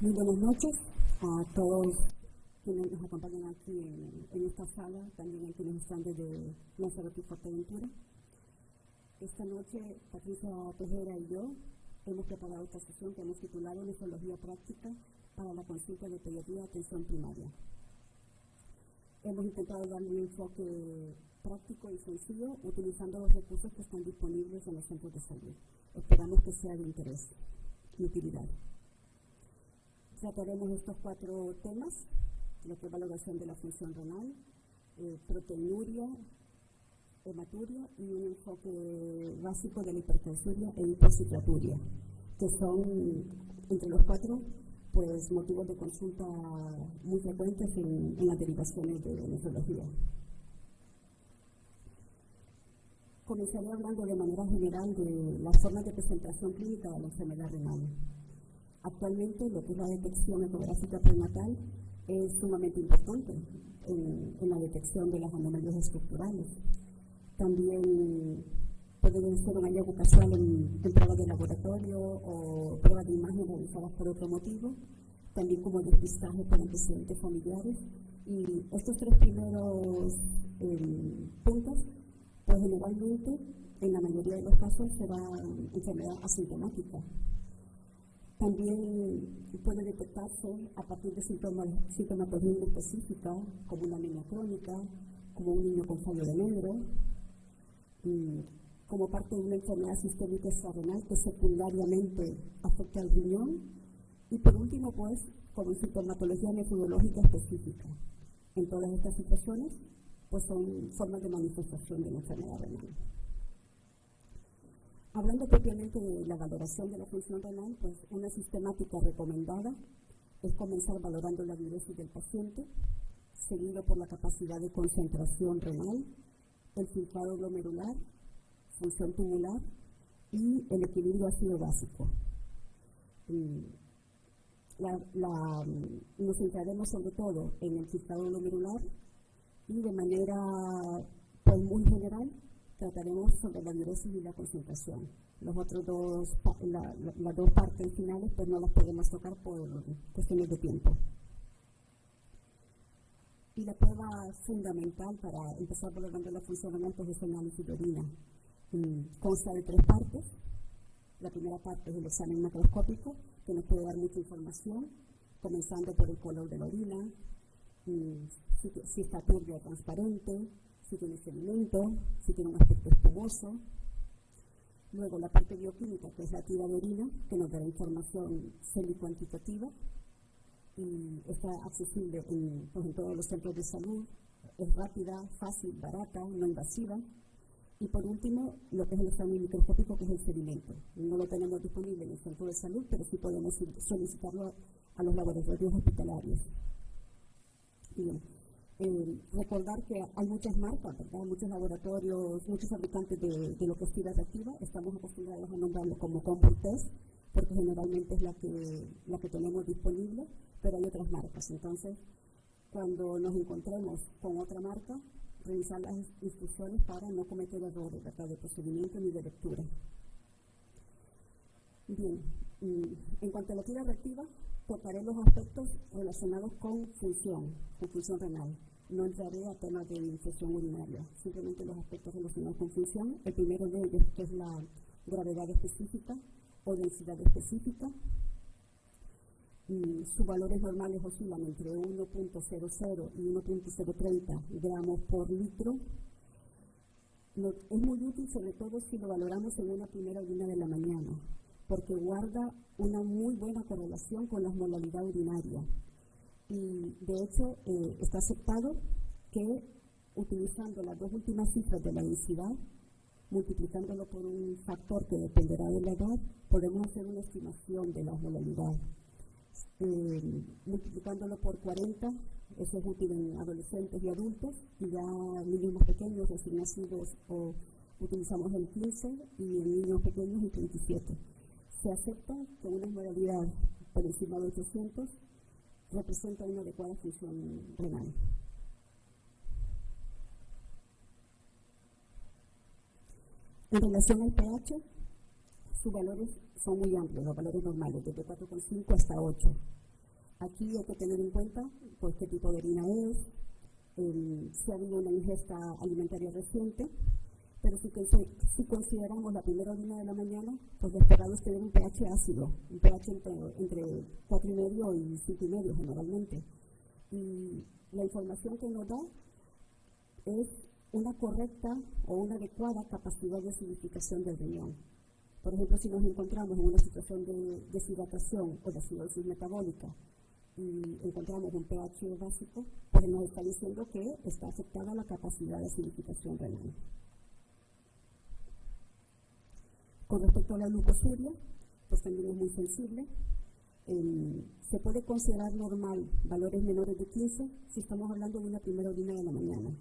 Muy buenas noches a todos quienes nos acompañan aquí en esta sala, también a quienes están desde Lanzarote y Fuerteventura. Esta noche, Patricia Tejera y yo hemos preparado esta sesión que hemos titulado Nefrología Práctica para la consulta de pediatría de atención primaria. Hemos intentado darle un enfoque práctico y sencillo utilizando los recursos que están disponibles en los centros de salud. Esperamos que sea de interés y utilidad. Trataremos estos 4 temas, lo que es valoración de la función renal, proteinuria, hematuria y un enfoque básico de la hipercalciuria e hipocitraturia, que son, entre los 4, pues, motivos de consulta muy frecuentes en las derivaciones de nefrología. Comenzaré hablando de manera general de las formas de presentación clínica de la enfermedad renal. Actualmente, lo que es la detección ecográfica prenatal es sumamente importante en la detección de las anomalías estructurales. También puede ser un hallazgo casual en pruebas de laboratorio o pruebas de imagen realizadas por otro motivo, también como despistaje por antecedentes familiares. Y estos 3 primeros puntos, pues generalmente, en la mayoría de los casos, será enfermedad asintomática. También puede detectarse a partir de sintomatología específica, como una anemia crónica, como un niño con fallo de Medro, como parte de una enfermedad sistémica extrarrenal que secundariamente afecta al riñón, y por último, pues, como sintomatología nefrológica específica. En todas estas situaciones, pues son formas de manifestación de la enfermedad renal. Hablando propiamente de la valoración de la función renal, pues una sistemática recomendada es comenzar valorando la diuresis del paciente, seguido por la capacidad de concentración renal, el filtrado glomerular, función tubular y el equilibrio ácido básico. Nos centraremos sobre todo en el filtrado glomerular y de manera, pues, muy general trataremos sobre la diuresis y la concentración. Los otros las 2 partes finales, pues no las podemos tocar por cuestiones de tiempo. Y la prueba fundamental para empezar valorando la función renal es el análisis de orina. Consta de 3 partes. La primera parte es el examen macroscópico, que nos puede dar mucha información, comenzando por el color de la orina, si está turbia o transparente, si tiene sedimento, si tiene un aspecto espumoso. Luego la parte bioquímica, que es la tira de orina, que nos dará información semi-cuantitativa y está accesible en todos los centros de salud. Es rápida, fácil, barata, no invasiva. Y por último, lo que es el examen microscópico, que es el sedimento. No lo tenemos disponible en el centro de salud, pero sí podemos solicitarlo a los laboratorios hospitalarios. Bien. Recordar que hay muchas marcas, ¿verdad? Muchos laboratorios, muchos fabricantes de lo que es tira reactiva. Estamos acostumbrados a nombrarlo como Comfort Test, porque generalmente es la que tenemos disponible, pero hay otras marcas. Entonces, cuando nos encontremos con otra marca, revisar las instrucciones para no cometer errores, ¿verdad?, de procedimiento ni de lectura. Bien, en cuanto a la tira reactiva, tocaré los aspectos relacionados con función renal. No entraré a temas de infección urinaria, simplemente los aspectos relacionados con función. El primero de ellos, que es la gravedad específica o densidad específica. Sus valores normales oscilan entre 1.00 y 1.030 gramos por litro. Es muy útil, sobre todo si lo valoramos en una primera orina de la mañana, porque guarda una muy buena correlación con la osmolalidad urinaria. Y de hecho, está aceptado que utilizando las 2 últimas cifras de la densidad, multiplicándolo por un factor que dependerá de la edad, podemos hacer una estimación de la osmolalidad. Multiplicándolo por 40, eso es útil en adolescentes y adultos, y ya niños más pequeños, recién nacidos, utilizamos el 15 y en niños pequeños el 27. Se acepta que una osmolalidad por encima de 800 representa una adecuada función renal. En relación al pH, sus valores son muy amplios, los valores normales, desde 4,5 hasta 8. Aquí hay que tener en cuenta pues, qué tipo de orina es, si ha habido una ingesta alimentaria reciente, pero si consideramos la primera orina de la mañana, pues lo esperado es tener un pH ácido, un pH entre 4,5 y 5,5 generalmente. Y la información que nos da es una correcta o una adecuada capacidad de acidificación del riñón. Por ejemplo, si nos encontramos en una situación de deshidratación o de acidosis metabólica y encontramos un pH básico, pues nos está diciendo que está afectada la capacidad de acidificación renal. Con respecto a la glucosuria, pues también es muy sensible. Se puede considerar normal valores menores de 15 si estamos hablando de una primera orina de la mañana,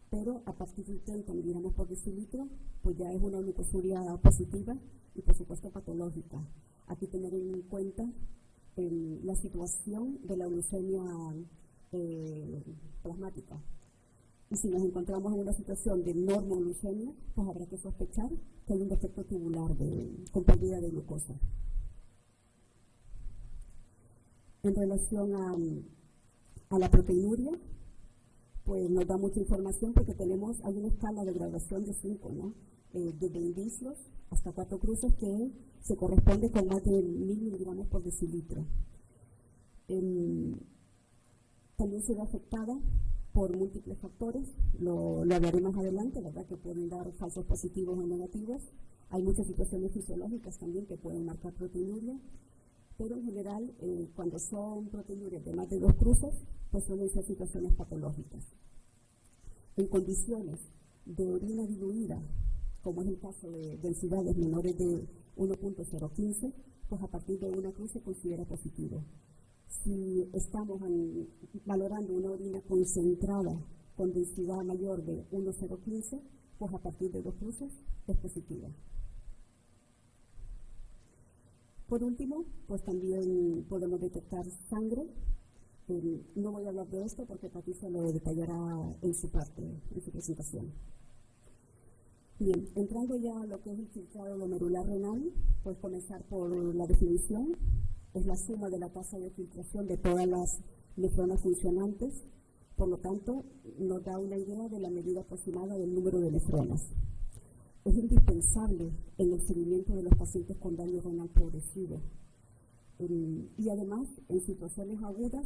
pero a partir de 30 miligramos por decilitro, pues ya es una glucosuria positiva y por supuesto patológica. Aquí tener en cuenta la situación de la glucemia plasmática. Y si nos encontramos en una situación de normoglucemia, pues habrá que sospechar que hay un defecto tubular con pérdida de glucosa. En relación a la proteinuria, pues nos da mucha información porque hay una escala de graduación de 5, ¿no? Desde indicios hasta 4 cruces que se corresponde con más de 1.000 miligramos por decilitro. También se ve afectada por múltiples factores, lo hablaré más adelante, ¿verdad? Que pueden dar falsos positivos o negativos. Hay muchas situaciones fisiológicas también que pueden marcar proteinuria, pero en general, cuando son proteinurias de más de 2 cruces, pues suelen ser situaciones patológicas. En condiciones de orina diluida, como es el caso de densidades menores de 1.015, pues a partir de una cruz se considera positivo. Si estamos valorando una orina concentrada con densidad mayor de 1.015, pues a partir de 2 cruces es positiva. Por último, pues también podemos detectar sangre. No voy a hablar de esto porque Patricia lo detallará en su presentación. Bien, entrando ya a lo que es el filtrado glomerular renal, pues comenzar por la definición. Es la suma de la tasa de filtración de todas las nefronas funcionantes, por lo tanto, nos da una idea de la medida aproximada del número de nefronas. Es indispensable en el seguimiento de los pacientes con daño renal progresivo. Y además, en situaciones agudas,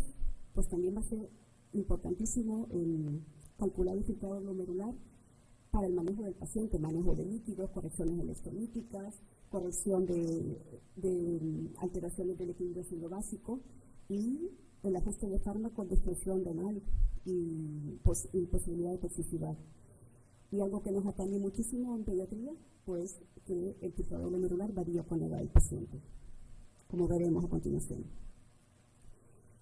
pues también va a ser importantísimo calcular el filtrado glomerular para el manejo del paciente, manejo de líquidos, correcciones electrolíticas, corrección de alteraciones del equilibrio básico y el ajuste de fármacos de excreción renal y posibilidad de toxicidad. Y algo que nos atañe muchísimo en pediatría, pues que el filtrado glomerular varía con la edad del paciente, como veremos a continuación.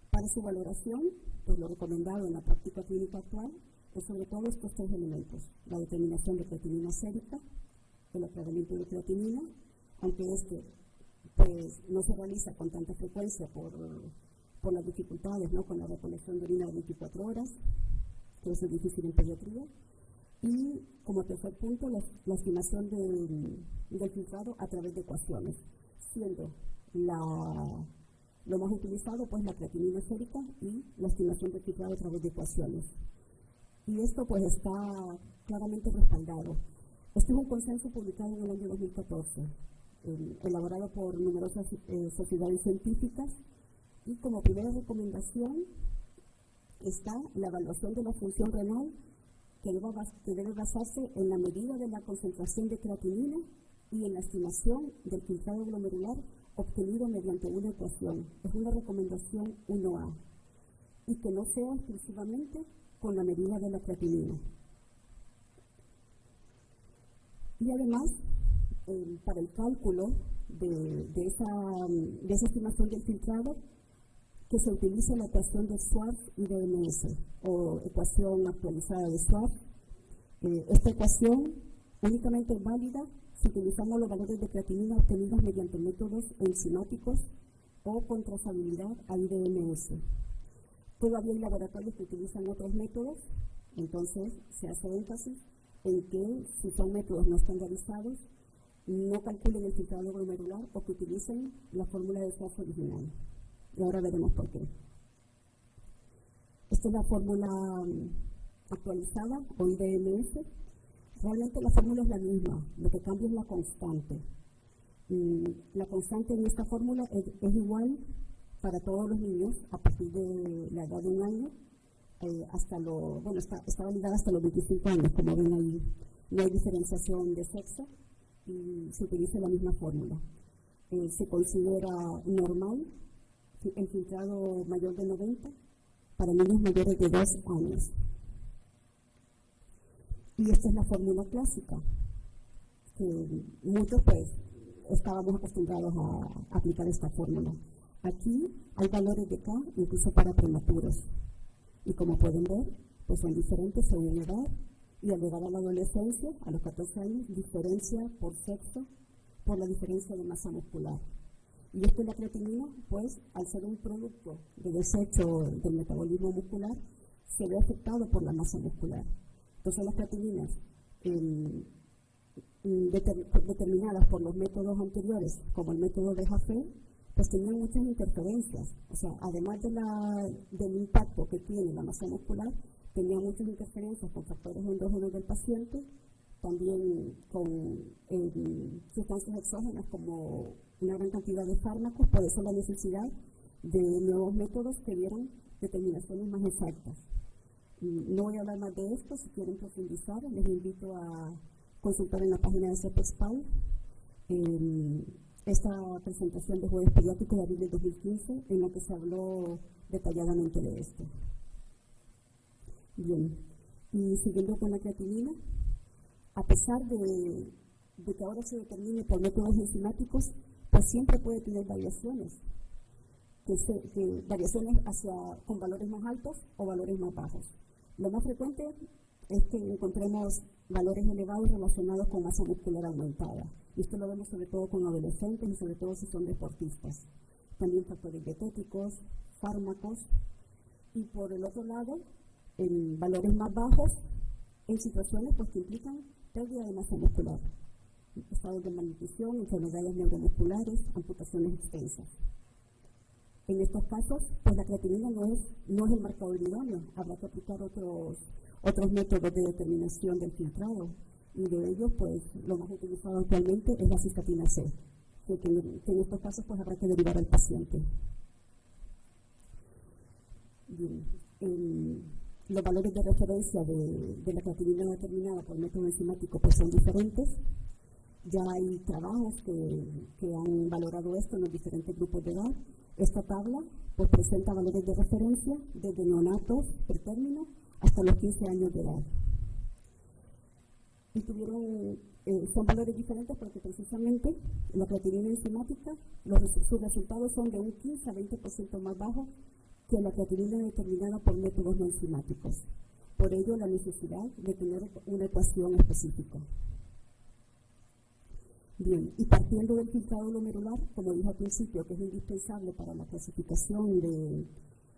Para su valoración, pues lo recomendado en la práctica clínica actual es sobre todo estos 3 elementos: la determinación de creatinina sérica, el aclaramiento de creatinina, aunque pues, no se realiza con tanta frecuencia por las dificultades, ¿no? Con la recolección de orina de 24 horas, que eso es difícil en pediatría. Y como tercer punto, la estimación del filtrado a través de ecuaciones, siendo lo más utilizado pues la creatinina sérica y la estimación del filtrado a través de ecuaciones. Y esto pues está claramente respaldado. Este es un consenso publicado en el año 2014, elaborado por numerosas sociedades científicas, y como primera recomendación está la evaluación de la función renal que debe basarse en la medida de la concentración de creatinina y en la estimación del filtrado glomerular obtenido mediante una ecuación. Es una recomendación 1A y que no sea exclusivamente con la medida de la creatinina. Y además, para el cálculo de esa estimación del filtrado, que se utilice la ecuación de Schwarz y de MS, o ecuación actualizada de Schwarz. Esta ecuación únicamente es válida si utilizamos los valores de creatinina obtenidos mediante métodos enzimáticos o con trazabilidad a IDMS. Todavía hay laboratorios que utilizan otros métodos, entonces se hace énfasis en que si son métodos no estandarizados, no calculen el filtrado glomerular o que utilicen la fórmula de Schwarz original. Y ahora veremos por qué. Esta es la fórmula actualizada o IDMS. Realmente la fórmula es la misma, lo que cambia es la constante. La constante en esta fórmula es igual para todos los niños a partir de la edad de 1 año está validada hasta los 25 años, como ven ahí. No hay diferenciación de sexo y se utiliza la misma fórmula. Se considera normal el filtrado mayor de 90 para niños mayores de 2 años. Y esta es la fórmula clásica, que muchos pues estábamos acostumbrados a aplicar esta fórmula. Aquí hay valores de K incluso para prematuros. Y como pueden ver, pues son diferentes según edad, y al llegar a la adolescencia, a los 14 años, diferencia por sexo, por la diferencia de masa muscular. Y esto es la creatinina, pues al ser un producto de desecho del metabolismo muscular, se ve afectado por la masa muscular. Entonces las creatininas determinadas por los métodos anteriores, como el método de Jaffe, pues tenían muchas interferencias. O sea, además del impacto que tiene la masa muscular, tenía muchas interferencias con factores endógenos del paciente, también con sustancias exógenas como una gran cantidad de fármacos, por eso la necesidad de nuevos métodos que dieran determinaciones más exactas. No voy a hablar más de esto, si quieren profundizar, les invito a consultar en la página de CEPESPAL esta presentación de Jueves Pediátricos de abril de 2015, en la que se habló detalladamente de esto. Bien, y siguiendo con la creatinina, a pesar de que ahora se determine por métodos enzimáticos, pues siempre puede tener variaciones, variaciones con valores más altos o valores más bajos. Lo más frecuente es que encontremos valores elevados relacionados con masa muscular aumentada. Y esto lo vemos sobre todo con adolescentes y sobre todo si son deportistas. También factores dietéticos, fármacos. Y por el otro lado, en valores más bajos, en situaciones pues, que implican pérdida de masa muscular, estados de malnutrición, enfermedades neuromusculares, amputaciones extensas. En estos casos, pues la creatinina no es el marcador idóneo, habrá que aplicar otros métodos de determinación del filtrado, y de ellos, pues, lo más utilizado actualmente es la cistatina C, que en estos casos, pues, habrá que derivar al paciente. Bien, los valores de referencia de la creatinina determinada por método enzimático, pues, son diferentes. Ya hay trabajos que han valorado esto en los diferentes grupos de edad. Esta tabla, pues, presenta valores de referencia desde neonatos, pretérmino, hasta los 15 años de edad. Y son valores diferentes porque precisamente la creatinina enzimática, sus resultados son de un 15 a 20% más bajos que la creatinina determinada por métodos no enzimáticos. Por ello, la necesidad de tener una ecuación específica. Bien, y partiendo del filtrado glomerular, como dije al principio, que es indispensable para la clasificación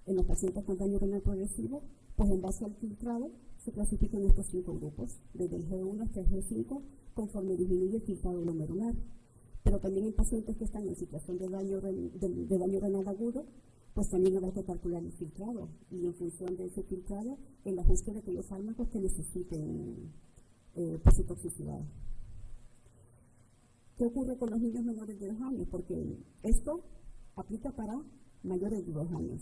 en los pacientes con daño renal progresivo, pues en base al filtrado se clasifican estos 5 grupos, desde el G1 hasta el G5, conforme disminuye el filtrado glomerular. Pero también en pacientes que están en situación de daño renal agudo, pues también habrá que calcular el filtrado, y en función de ese filtrado, el ajuste de aquellos fármacos que necesiten por su toxicidad. ¿Qué ocurre con los niños menores de 2 años? Porque esto aplica para mayores de 2 años.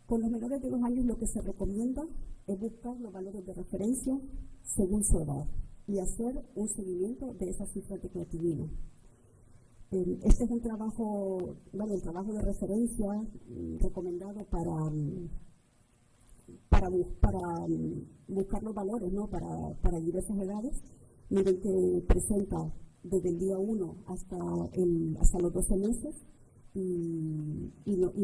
Con los menores de 2 años lo que se recomienda es buscar los valores de referencia según su edad y hacer un seguimiento de esas cifras de creatinina. Este es un trabajo, el trabajo de referencia recomendado para buscar los valores, ¿no? para diversas edades. Miren que presenta desde el día 1 hasta los 12 meses y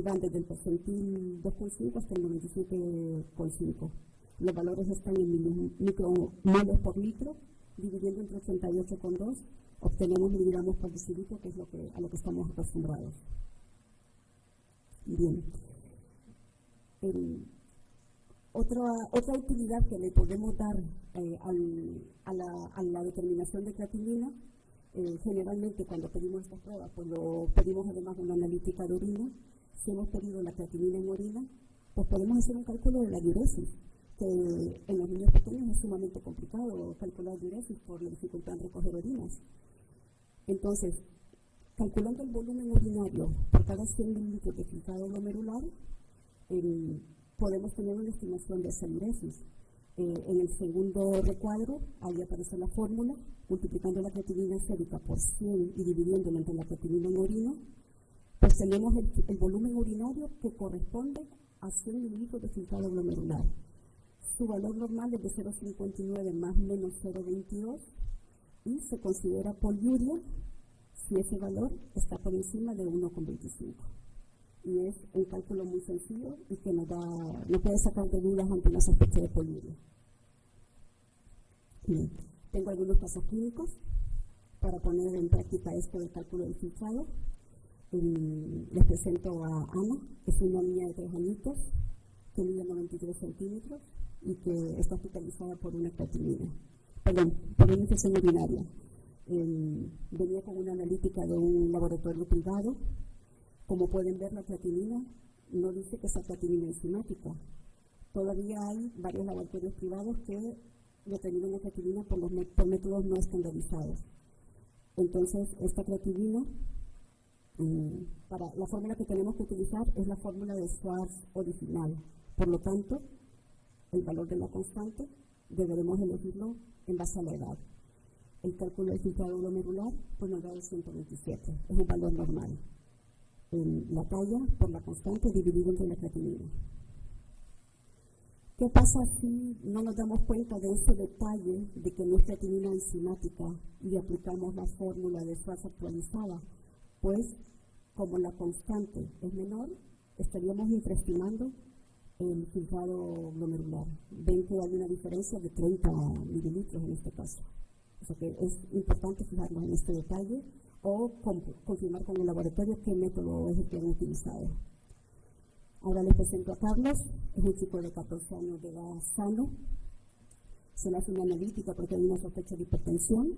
van desde el percentil 2,5 hasta el 97,5. Los valores están en micromoles por litro, dividiendo entre 88,2, obtenemos miligramos por decilitro, que es a lo que estamos acostumbrados. Bien. Otra utilidad que le podemos dar a la determinación de creatinina, generalmente cuando pedimos estas pruebas, pues lo pedimos además una analítica de orina. Si hemos pedido la creatinina en orina, pues podemos hacer un cálculo de la diuresis, que en los niños pequeños es sumamente complicado calcular diuresis por la dificultad en recoger orinas. Entonces, calculando el volumen urinario por cada 100 mililitros de filtrado glomerular, podemos tener una estimación de esa diuresis. En el segundo recuadro, ahí aparece la fórmula, multiplicando la creatinina sérica por 100 y dividiéndola entre la creatinina en orina, pues tenemos el volumen urinario que corresponde a 100 mililitros de filtrado glomerular. Su valor normal es de 0,59 más menos 0,22 y se considera poliuria si ese valor está por encima de 1,25. Y es un cálculo muy sencillo y que no puede sacar de dudas ante una sospecha de poliuria. Bien, tengo algunos casos clínicos para poner en práctica esto del cálculo del filtrado. Les presento a Ana, que es una niña de 3 añitos, que mide 93 centímetros y que está hospitalizada por una por una infección urinaria. Venía con una analítica de un laboratorio privado. Como pueden ver, la creatinina no dice que sea creatinina enzimática. Todavía hay varios laboratorios privados que determinan la creatinina por métodos no estandarizados. Entonces, esta creatinina, para la fórmula que tenemos que utilizar es la fórmula de Schwarz original. Por lo tanto, el valor de la constante deberemos elegirlo en base a la edad. El cálculo del filtrado glomerular pues nos da 127, es un valor normal. La talla por la constante dividido entre la creatinina. ¿Qué pasa si no nos damos cuenta de ese detalle de que no es creatinina enzimática y aplicamos la fórmula de Schwarz actualizada? Pues, como la constante es menor, estaríamos infraestimando el filtrado glomerular. Ven que hay una diferencia de 30 mililitros en este caso. O sea que es importante fijarnos en este detalle o confirmar con el laboratorio qué método es el que han utilizado. Ahora les presento a Carlos, es un chico de 14 años de edad sano. Se le hace una analítica porque hay una sospecha de hipertensión.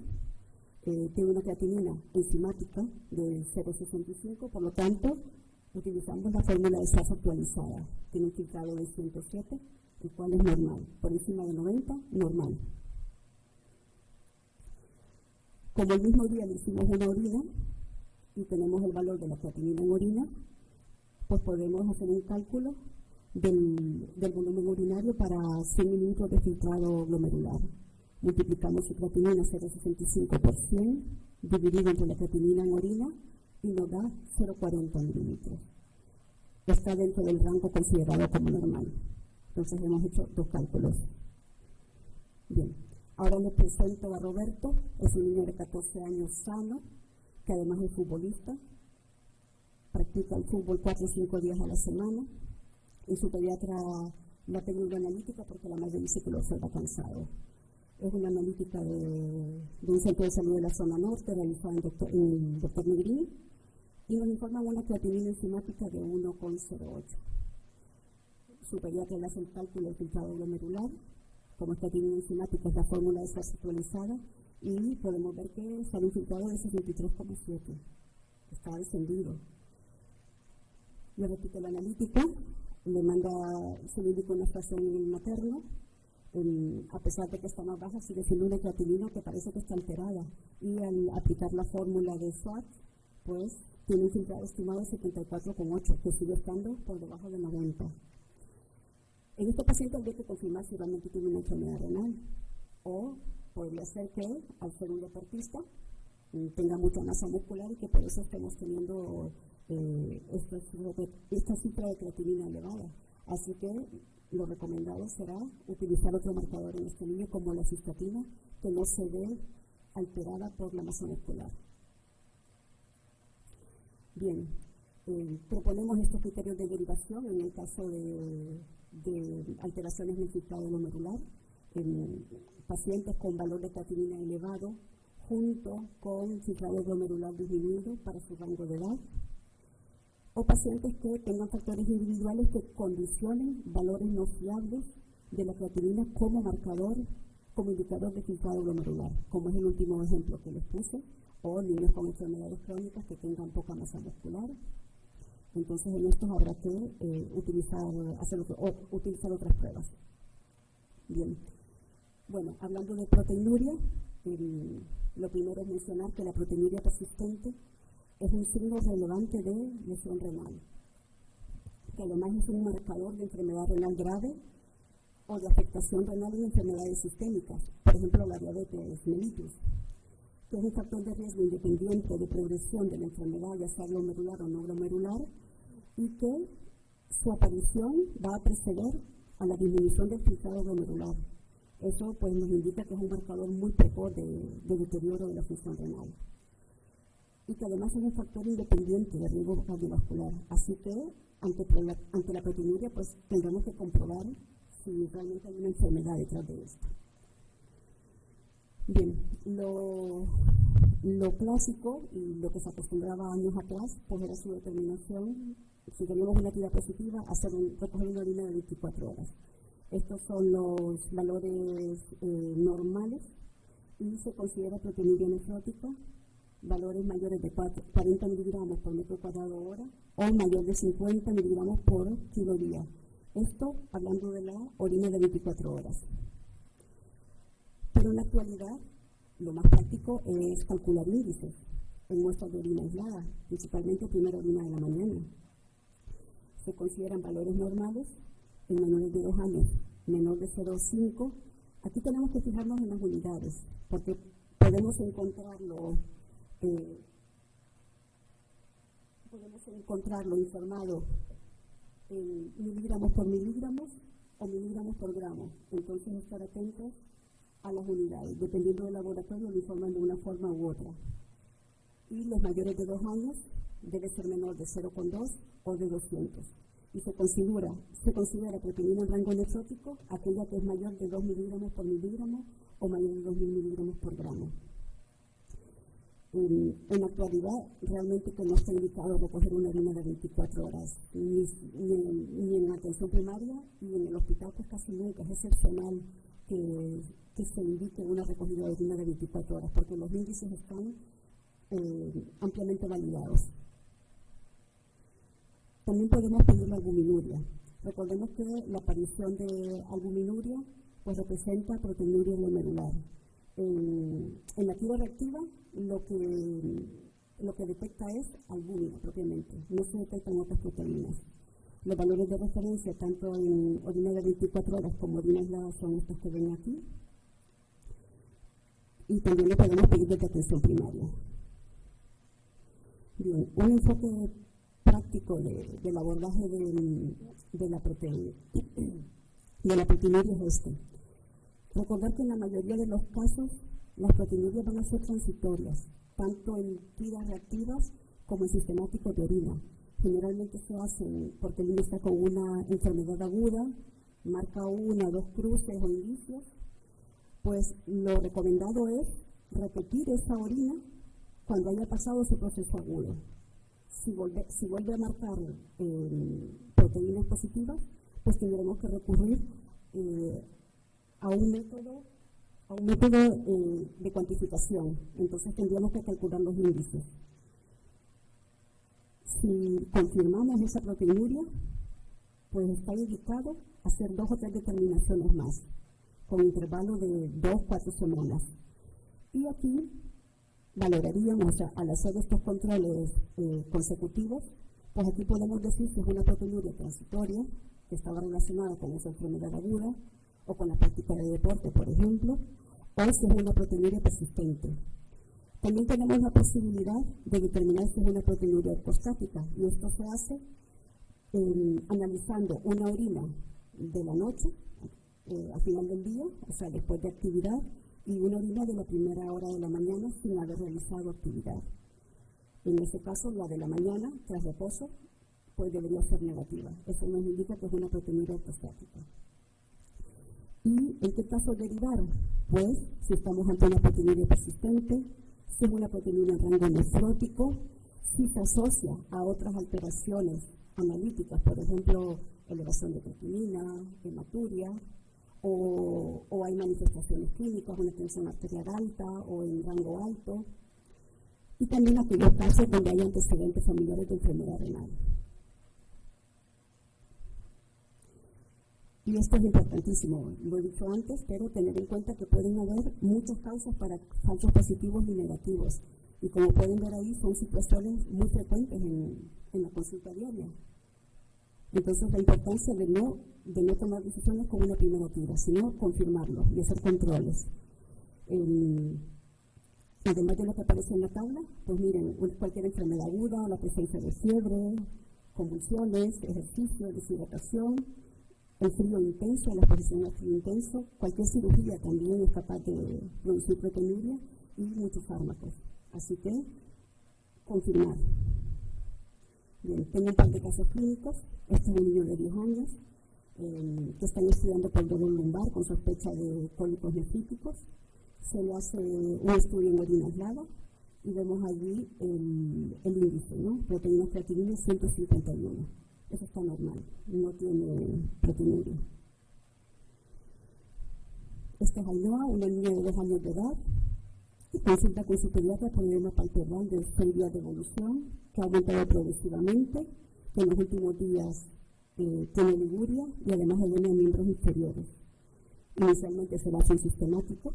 Tiene una creatinina enzimática de 0,65, por lo tanto, utilizamos la fórmula de Schwarz actualizada. Tiene un filtrado de 107, el cual es normal. Por encima de 90, normal. Como el mismo día le hicimos una orina y tenemos el valor de la creatinina en orina, pues podemos hacer un cálculo del volumen urinario para 100 mililitros de filtrado glomerular. Multiplicamos su creatinina 0,65 por 100, dividido entre la creatinina en orina, y nos da 0,40 mililitros. Está dentro del rango considerado como normal. Entonces hemos hecho 2 cálculos. Bien, ahora les presento a Roberto, es un niño de 14 años sano, que además es futbolista, practica el fútbol 4 o 5 días a la semana, y su pediatra la técnica analítica porque la madre dice que lo observa cansado. Es una analítica de un centro de salud de la zona norte, realizada en Dr. Negrini, y nos informa una creatinina enzimática de 1,08. Su pediatra le hace el cálculo del filtrado glomerular, como creatinina enzimática es la fórmula de Schwarz actualizada, y podemos ver que sale un filtrado de 63,7. Está descendido. Le repite la analítica, le manda, se le indica una estación materno. A pesar de que está más baja, sigue siendo una creatinina que parece que está alterada. Y al aplicar la fórmula de Schwarz, pues tiene un filtrado estimado de 74,8, que sigue estando por debajo de 90. En este paciente habría que confirmar si realmente tiene una enfermedad renal. O podría ser que, al ser un deportista, tenga mucha masa muscular y que por eso estemos teniendo esta cifra de creatinina elevada. Así que lo recomendado será utilizar otro marcador en este niño como la cistatina, que no se ve alterada por la masa muscular. Bien, proponemos estos criterios de derivación en el caso de alteraciones en el filtrado glomerular, en pacientes con valor de creatinina elevado, junto con filtrado glomerular disminuido para su rango de edad, o pacientes que tengan factores individuales que condicionen valores no fiables de la creatinina como marcador, como indicador de filtrado glomerular, como es el último ejemplo que les puse, o niños con enfermedades crónicas que tengan poca masa muscular. Entonces, en estos habrá que utilizar otras pruebas. Bien. Bueno, hablando de proteinuria, lo primero es mencionar que la proteinuria persistente es un signo relevante de lesión renal, que además es un marcador de enfermedad renal grave o de afectación renal en enfermedades sistémicas, por ejemplo la diabetes mellitus, que es un factor de riesgo independiente de progresión de la enfermedad, ya sea glomerular o no glomerular, y que su aparición va a preceder a la disminución del filtrado glomerular. Eso pues, nos indica que es un marcador muy precoz de deterioro de la función renal. Y que además es un factor independiente de riesgo cardiovascular. Así que, ante la proteinuria, pues tendremos que comprobar si realmente hay una enfermedad detrás de esto. Bien, lo clásico y lo que se acostumbraba años atrás, pues era su determinación, si teníamos una actividad positiva, recoger una orina de 24 horas. Estos son los valores normales y se considera proteinuria nefrótica, valores mayores de 40 miligramos por metro cuadrado hora o mayor de 50 miligramos por kilo día. Esto hablando de la orina de 24 horas. Pero en la actualidad, lo más práctico es calcular índices en muestras de orina aislada, principalmente primera orina de la mañana. Se consideran valores normales en menores de 2 años, menor de 0,5. Aquí tenemos que fijarnos en las unidades, porque podemos encontrarlo informado en miligramos por miligramos o miligramos por gramo. Entonces, estar atentos a las unidades. Dependiendo del laboratorio, lo informan de una forma u otra. Y los mayores de 2 años debe ser menor de 0,2 o de 200. Y se considera proteína en rango nefrótico aquella que es mayor de 2 miligramos por miligramo o mayor de 2.000 miligramos por gramo. En la actualidad, realmente que no está indicado recoger una orina de 24 horas, ni en la atención primaria ni en el hospital, pues casi nunca. Es excepcional que se indique una recogida de orina de 24 horas, porque los índices están ampliamente validados. También podemos pedir la albuminuria. Recordemos que la aparición de albuminuria pues representa proteinuria glomerular. En la tira reactiva lo que detecta es albúmina propiamente, no se detectan otras proteínas. Los valores de referencia tanto en orina de 24 horas como orina aislada son estos que ven aquí. Y también lo podemos pedir desde atención primaria. Bien, un enfoque práctico del abordaje de la proteinuria es este. Recordar que en la mayoría de los casos las proteinurias van a ser transitorias, tanto en tiras reactivas como en sistemáticos de orina. Generalmente se hacen porque el niño está con una enfermedad aguda, marca 1 o 2 cruces o indicios, pues lo recomendado es repetir esa orina cuando haya pasado ese proceso agudo. Si vuelve a marcar proteínas positivas, pues tendremos que recurrir a un método de cuantificación. Entonces tendríamos que calcular los índices. Si confirmamos esa proteinuria, pues está indicado hacer 2 o 3 determinaciones más, con intervalo de 2-4 semanas. Y aquí valoraríamos, al hacer estos controles consecutivos, pues aquí podemos decir si es una proteinuria transitoria, que estaba relacionada con esa enfermedad aguda, o con la práctica de deporte, por ejemplo, o si es una proteinuria persistente. También tenemos la posibilidad de determinar si es una proteinuria ortostática, y esto se hace analizando una orina de la noche, al final del día, o sea, después de actividad, y una orina de la primera hora de la mañana sin haber realizado actividad. En ese caso, la de la mañana, tras reposo, pues debería ser negativa. Eso nos indica que es una proteinuria ortostática. ¿Y en qué caso derivar? Pues, si estamos ante una proteinuria persistente, si es una proteinuria en rango nefrótico, si se asocia a otras alteraciones analíticas, por ejemplo, elevación de creatinina, hematuria, o hay manifestaciones clínicas, una tensión arterial alta o en rango alto, y también aquellos casos donde hay antecedentes familiares de enfermedad renal. Y esto es importantísimo, lo he dicho antes, pero tener en cuenta que pueden haber muchas causas para falsos positivos y negativos. Y como pueden ver ahí, son situaciones muy frecuentes en la consulta diaria. Entonces, la importancia de no tomar decisiones con una primera tira, sino confirmarlo y hacer controles. Además de lo que aparece en la tabla, pues miren, cualquier enfermedad aguda, la presencia de fiebre, convulsiones, ejercicio, deshidratación, el frío intenso, la exposición al frío intenso, cualquier cirugía también es capaz de producir proteinuria y muchos fármacos. Así que, confirmar. Bien, tengo un par de casos clínicos. Este es un niño de 10 años que están estudiando por dolor lumbar con sospecha de cólicos nefríticos. Se le hace un estudio en orina aislada y vemos allí el índice, ¿no? Proteínas creatininas 151. Eso está normal, no tiene proteinuria. Esta es Ainhoa, una niña de 2 años de edad, y consulta con su pediatra por edema palpebral de 6 días de evolución, que ha aumentado progresivamente, que en los últimos días tiene liguria y además edema en miembros inferiores. Inicialmente se le hace un sistemático,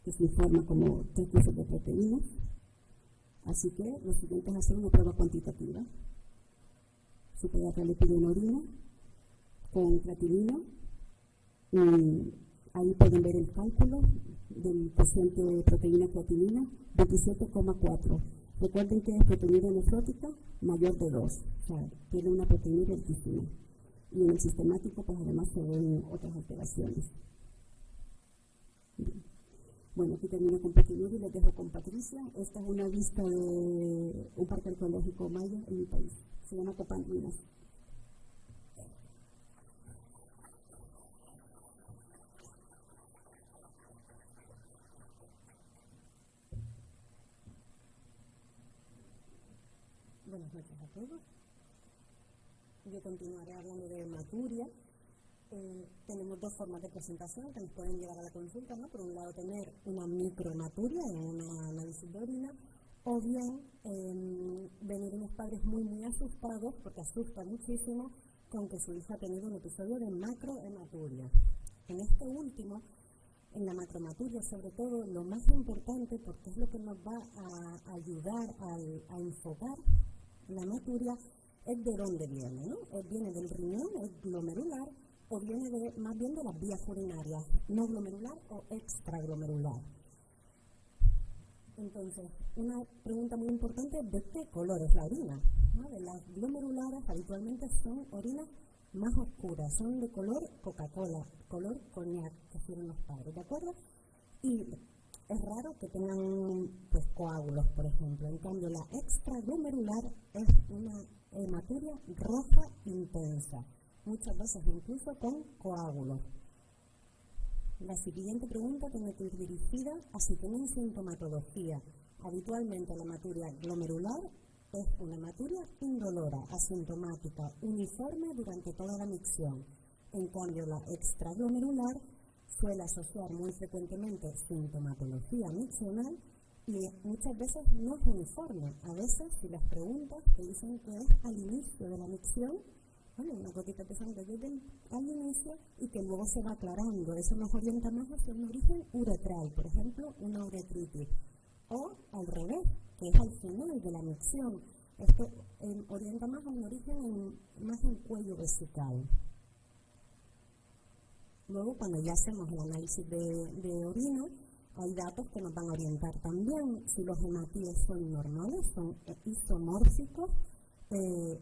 que se informa como 3 cruces de proteínas. Así que lo siguiente es hacer una prueba cuantitativa. Su pediatra le pide una orina con creatinina. Ahí pueden ver el cálculo del cociente de proteína creatinina, 27,4. Recuerden que es proteína nefrótica mayor de 2, o sea, tiene una proteína altísima. Y en el sistemático, pues además se ven otras alteraciones. Bien. Bueno, aquí termino con proteinuria y les dejo con Patricia. Esta es una vista de un parque arqueológico maya en mi país. Se llama Copán Ruinas. Buenas noches a todos. Yo continuaré hablando de hematuria. Tenemos 2 formas de presentación que nos pueden llevar a la consulta, ¿no? Por un lado, tener una microhematuria en un análisis de orina, o bien venir unos padres muy asustados, porque asusta muchísimo, con que su hija ha tenido un episodio de macrohematuria. En este último, en la macrohematuria sobre todo, lo más importante, porque es lo que nos va a ayudar a enfocar la hematuria, es de dónde viene, ¿no? Viene del riñón, es glomerular, o viene más bien de las vías urinarias, no glomerular o extraglomerular. Entonces, una pregunta muy importante es de qué color es la orina, ¿no? De las glomerulares habitualmente son orinas más oscuras, son de color Coca-Cola, color coñac, que hicieron los padres, ¿de acuerdo? Y es raro que tengan pues coágulos, por ejemplo. En cambio, la extraglomerular es una hematuria roja intensa, muchas veces incluso con coágulos. La siguiente pregunta tiene que ir dirigida a si tienen sintomatología. Habitualmente la hematuria glomerular es una hematuria indolora, asintomática, uniforme durante toda la micción. En cambio, la extraglomerular suele asociar muy frecuentemente sintomatología miccional y muchas veces no es uniforme. A veces, si las preguntas te dicen que es al inicio de la micción, bueno, una gotita de sangre desde al inicio y que luego se va aclarando. Eso nos orienta más hacia un origen uretral, por ejemplo, una uretritis. O al revés, que es al final de la micción. Esto orienta más a un origen más en cuello vesical. Luego, cuando ya hacemos el análisis de orina, hay datos que nos van a orientar también. Si los hematíes son normales, son isomórficos,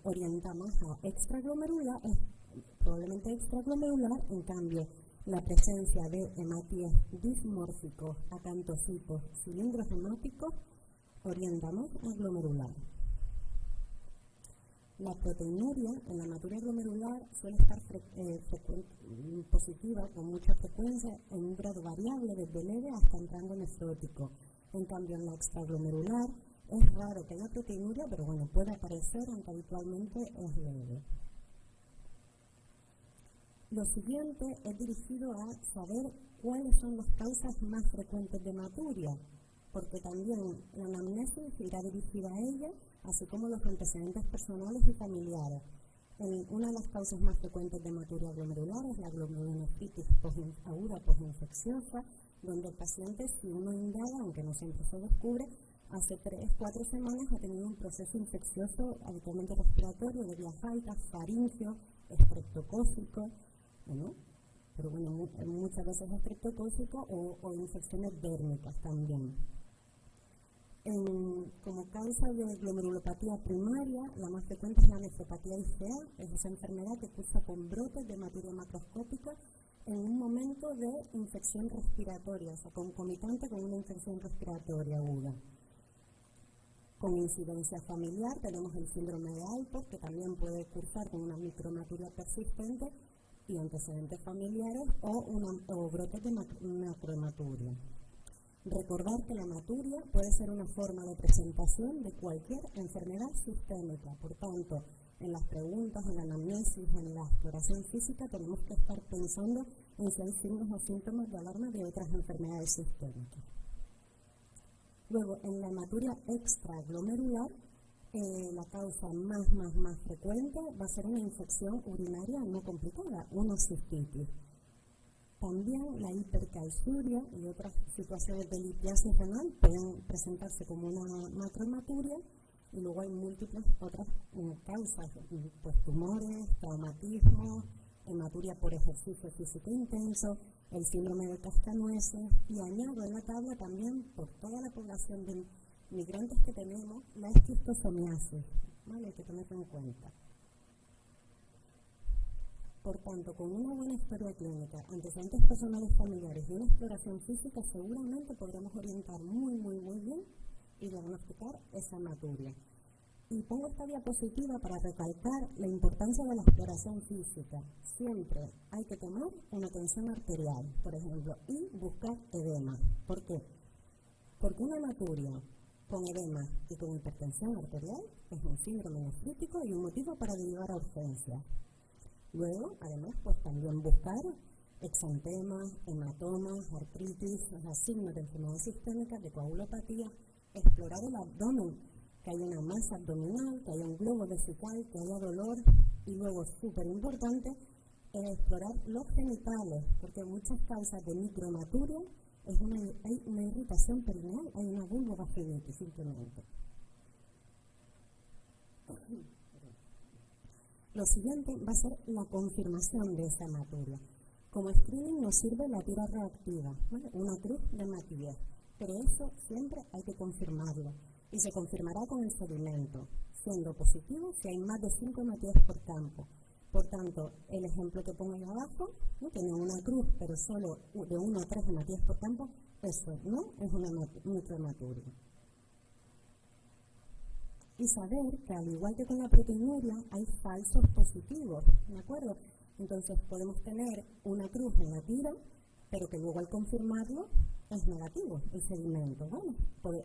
orienta más a extraglomerular, probablemente extraglomerular. En cambio, la presencia de hematíes dismórficos, acantocitos, cilindros hemáticos, orienta más a glomerular. La proteinuria en la hematuria glomerular suele estar positiva con mucha frecuencia en un grado variable desde leve hasta entrando nefrótico. En cambio, en la extraglomerular es raro que haya proteinuria, pero bueno, puede aparecer, aunque habitualmente es leve. Lo siguiente es dirigido a saber cuáles son las causas más frecuentes de hematuria, porque también la anamnesis irá dirigida a ella, así como los antecedentes personales y familiares. Una de las causas más frecuentes de hematuria glomerular es la glomerulonefritis aguda postinfecciosa, donde el paciente, si uno indaga, aunque no siempre se descubre, hace 3-4 semanas ha tenido un proceso infeccioso habitualmente respiratorio de vías altas, faringio, estreptocócico, ¿no? Pero bueno, muchas veces estreptocócico o infecciones dérmicas también. Como causa de glomerulopatía primaria, la más frecuente es la nefropatía IgA, es esa enfermedad que cursa con brotes de hematuria macroscópica en un momento de infección respiratoria, o sea, concomitante con una infección respiratoria aguda. Con incidencia familiar tenemos el síndrome de Alport, que también puede cursar con una microhematuria persistente y antecedentes familiares o brotes de macrohematuria. Recordar que la hematuria puede ser una forma de presentación de cualquier enfermedad sistémica. Por tanto, en las preguntas, en la anamnesis, en la exploración física, tenemos que estar pensando en si hay signos o síntomas de alarma de otras enfermedades sistémicas. Luego, en la hematuria extraglomerular, la causa más frecuente va a ser una infección urinaria no complicada, una cistitis. También la hipercalciuria y otras situaciones de litiasis renal pueden presentarse como una macrohematuria, y luego hay múltiples otras causas, pues tumores, traumatismos, hematuria por ejercicio físico intenso, el síndrome de cascanueces, y añado en la tabla también por toda la población de migrantes que tenemos la esquistosomiasis, ¿vale? Hay que tenerlo en cuenta. Por tanto, con una buena historia clínica, antecedentes personales familiares y una exploración física, seguramente podremos orientar muy bien y diagnosticar esa hematuria. Y pongo esta diapositiva para recalcar la importancia de la exploración física. Siempre hay que tomar una tensión arterial, por ejemplo, y buscar edema. ¿Por qué? Porque una hematuria con edema y con hipertensión arterial es un síndrome nefrítico y un motivo para derivar a urgencia. Luego, además, pues también buscar exantemas, hematomas, artritis, signos de enfermedad sistémica, de coagulopatía, explorar el abdomen, que haya una masa abdominal, que haya un globo vesical, que haya dolor, y luego, súper importante, explorar los genitales, porque muchas causas de microhematuria hay una irritación perineal, hay una vulvovaginitis simplemente. Lo siguiente va a ser la confirmación de esa hematuria. Como screening nos sirve la tira reactiva, ¿vale? Una cruz de Matías, pero eso siempre hay que confirmarlo y se confirmará con el sedimento, siendo positivo si hay más de 5 hematías por campo. Por tanto, el ejemplo que pongo ahí abajo, ¿no? Tiene una cruz, pero solo de 1 a 3 hematías por campo, eso no es una microhematuria. Y saber que al igual que con la proteinuria hay falsos positivos, ¿de acuerdo? Entonces podemos tener una cruz negativa, pero que luego al confirmarlo es negativo el sedimento, ¿vale?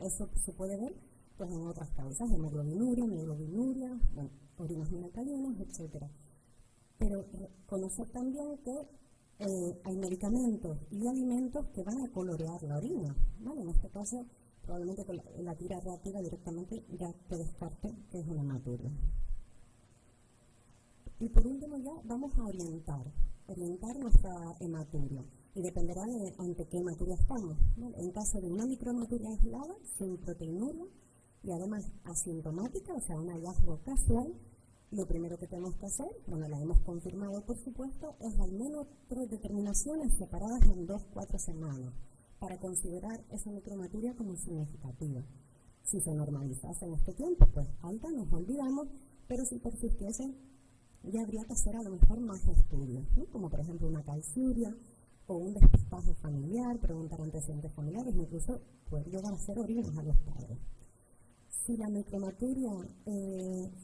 Eso se puede ver pues, en otras causas, hemoglobinuria, mioglobinuria, bueno, orinas muy alcalinas, etc. Pero conocer también que hay medicamentos y alimentos que van a colorear la orina, ¿vale? En este caso, probablemente con la tira reactiva directamente ya te descarte que es una hematuria. Y por último ya vamos a orientar nuestra hematuria y dependerá de ante qué hematuria estamos, ¿vale? En caso de una microhematuria aislada, sin proteinuria y además asintomática, o sea, un hallazgo casual, lo primero que tenemos que hacer, bueno, la hemos confirmado por supuesto, es al menos 3 determinaciones separadas en 2-4 semanas, para considerar esa microhematuria como significativa. Si se normalizase en este tiempo, pues alta, nos olvidamos, pero si persistiese, ya habría que hacer a lo mejor más estudios, ¿no? Como por ejemplo una calciuria o un despistaje familiar, preguntar antecedentes familiares, incluso poder llegar a hacer orinas a los padres. Si la microhematuria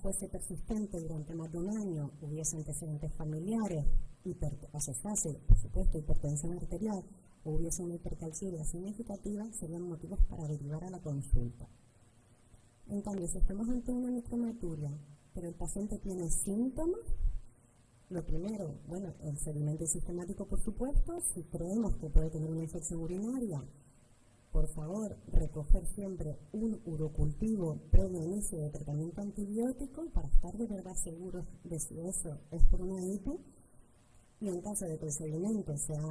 fuese persistente durante más de un año, hubiese antecedentes familiares, asociase, por supuesto, hipertensión arterial, o hubiese una hipercalciuria significativa, serían motivos para derivar a la consulta. En cambio, si estamos ante una microhematuria, pero el paciente tiene síntomas, lo primero, bueno, el seguimiento sistemático, por supuesto. Si creemos que puede tener una infección urinaria, por favor, recoger siempre un urocultivo previo inicio de tratamiento antibiótico para estar de verdad seguros de si eso es por una ITU, y en caso de que el seguimiento sea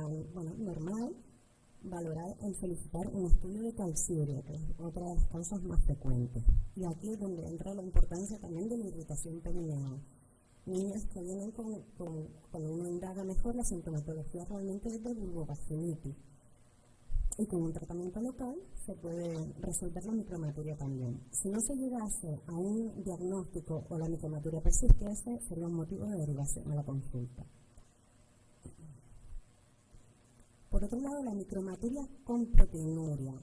normal, valorar el solicitar un estudio de calciuria, que es otra de las causas más frecuentes. Y aquí es donde entra la importancia también de la irritación perineal. Niños que vienen cuando uno indaga mejor, la sintomatología realmente es de vulvovaginitis. Y con un tratamiento local se puede resolver la micromaturia también. Si no se llegase a un diagnóstico o la micromaturia persistiese, sería un motivo de derivación a la consulta. Por otro lado, la micromaturia con proteinuria.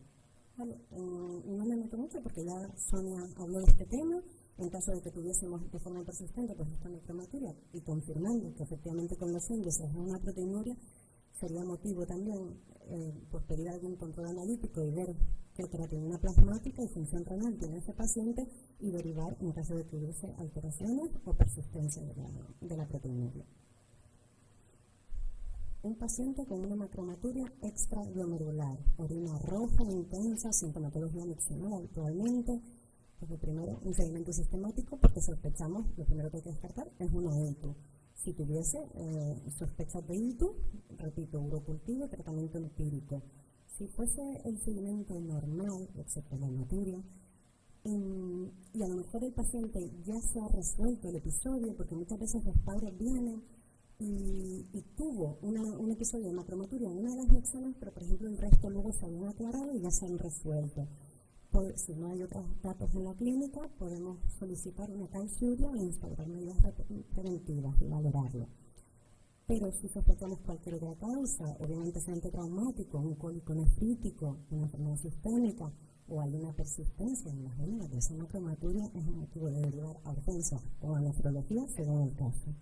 Vale, no me meto mucho porque ya Sonia habló de este tema. En caso de que tuviésemos de forma persistente pues esta micromaturia y confirmando que efectivamente con los índices es una proteinuria, sería motivo también pues pedir algún control analítico y ver qué creatinina plasmática y función renal tiene ese paciente y derivar en caso de que hubiese alteraciones o persistencia de la proteinuria. Un paciente con una macromaturia extraglomerular, orina roja, intensa, sintomatología mixinal habitualmente. Pues primero, un seguimiento sistemático porque sospechamos, lo primero que hay que descartar es una ITU. Si tuviese sospechas de ITU, repito, urocultivo, tratamiento empírico. Si fuese el seguimiento normal, excepto la hematuria, y a lo mejor el paciente ya se ha resuelto el episodio, porque muchas veces los padres vienen y tuvo un episodio de macromaturia en una de las mixanas, pero por ejemplo el resto luego se habían aclarado y ya se han resuelto. Si no hay otros datos en la clínica, podemos solicitar una calciuria e instaurar medidas preventivas y valorarlo. Pero si sospechamos cualquier otra causa, o bien antecedente traumático, un cólico nefrítico, una enfermedad sistémica o alguna persistencia en las venas de esa macromaturia, es un motivo de derivar a urgencias o a nefrología según el caso.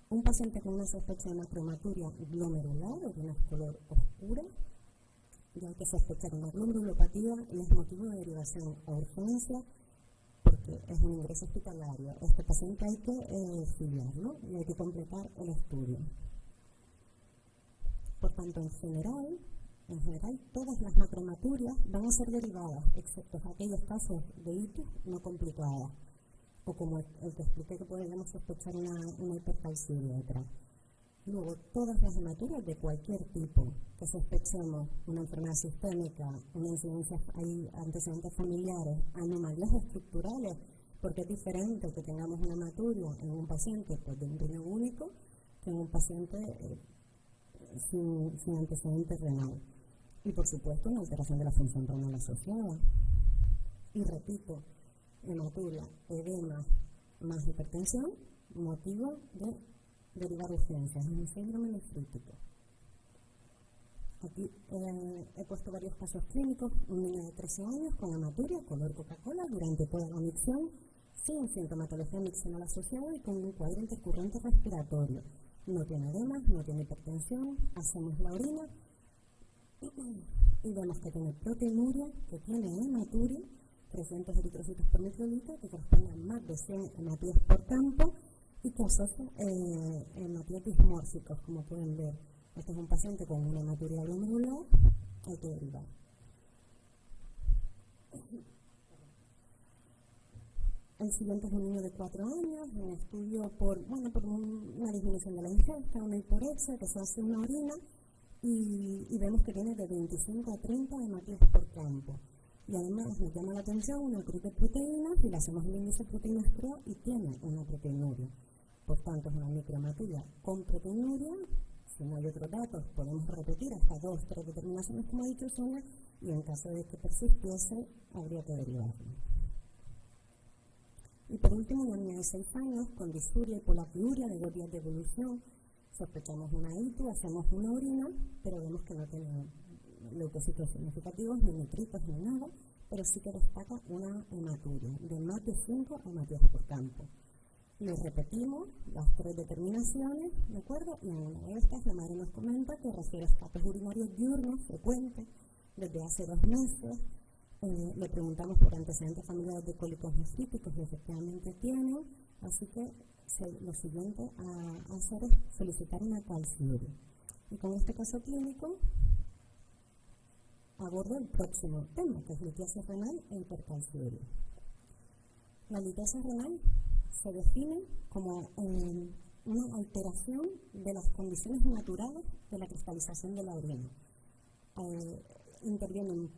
Un paciente con una sospecha de macromaturia glomerular o de una color oscura, ya hay que sospechar una glomerulopatía y es motivo de derivación a urgencia porque es un ingreso hospitalario. Este paciente hay que filiarlo y hay que completar el estudio. Por tanto, en general, todas las macromaturias van a ser derivadas, excepto aquellos casos de ITU no complicadas, o como el que expliqué que podríamos sospechar una hipercalciuria detrás. Luego, todas las hematurias de cualquier tipo que sospechemos, una enfermedad sistémica, una incidencia, hay antecedentes familiares, anomalías estructurales, porque es diferente que tengamos una hematuria en un paciente pues, de un riñón único que en un paciente sin antecedente renal. Y por supuesto, una alteración de la función renal asociada. Y repito, hematuria, edema más hipertensión, motivo de derivar urgencias, es un síndrome nefrítico. Aquí he puesto varios casos clínicos, un niño de 13 años con hematuria, color Coca-Cola, durante toda la micción, sin sintomatología mixinal asociada y con un cuadro intercurrente respiratorio. No tiene edema, no tiene hipertensión, hacemos la orina y vemos que tiene proteinuria, que tiene hematuria, 300 eritrocitos por microlitro, que corresponde a más de 100 hematías por campo, y que asocia hematías dismórficos, como pueden ver. Este es un paciente con una hematuria glomerular, hay que derivar. El siguiente es un niño de 4 años, un estudio por una disminución de la ingesta, una hiporexia, que se hace una orina y vemos que tiene de 25 a 30 hematías por campo. Y además nos llama la atención una cruz de proteínas y le hacemos el índice de proteínas CREA y tiene una proteinuria. Por tanto, es una micromaturia con proteinuria. Si no hay otros datos, podemos repetir hasta 2 o 3 determinaciones, como ha dicho Sonia, y en caso de que persistiese, habría que derivarlo. Y por último, una niña de 6 años con disuria y polaquiuria de 2 días de evolución. Sospechamos una ITU, hacemos una orina, pero vemos que no tiene leucocitos significativos, ni nitritos, ni nada, pero sí que destaca una hematuria de más de 5 hematías por campo. Le repetimos las 3 determinaciones, ¿de acuerdo? Y en una de estas la madre nos comenta que refiere a escapes urinarios diurnos frecuentes desde hace 2 meses. Le preguntamos por antecedentes familiares de cólicos nefríticos y efectivamente tienen, así que lo siguiente a hacer es solicitar una calciuria. Y con este caso clínico abordo el próximo tema, que es litiasis renal e hipercalciuria. La litiasis renal se define como una alteración de las condiciones naturales de la cristalización de la orina. Intervienen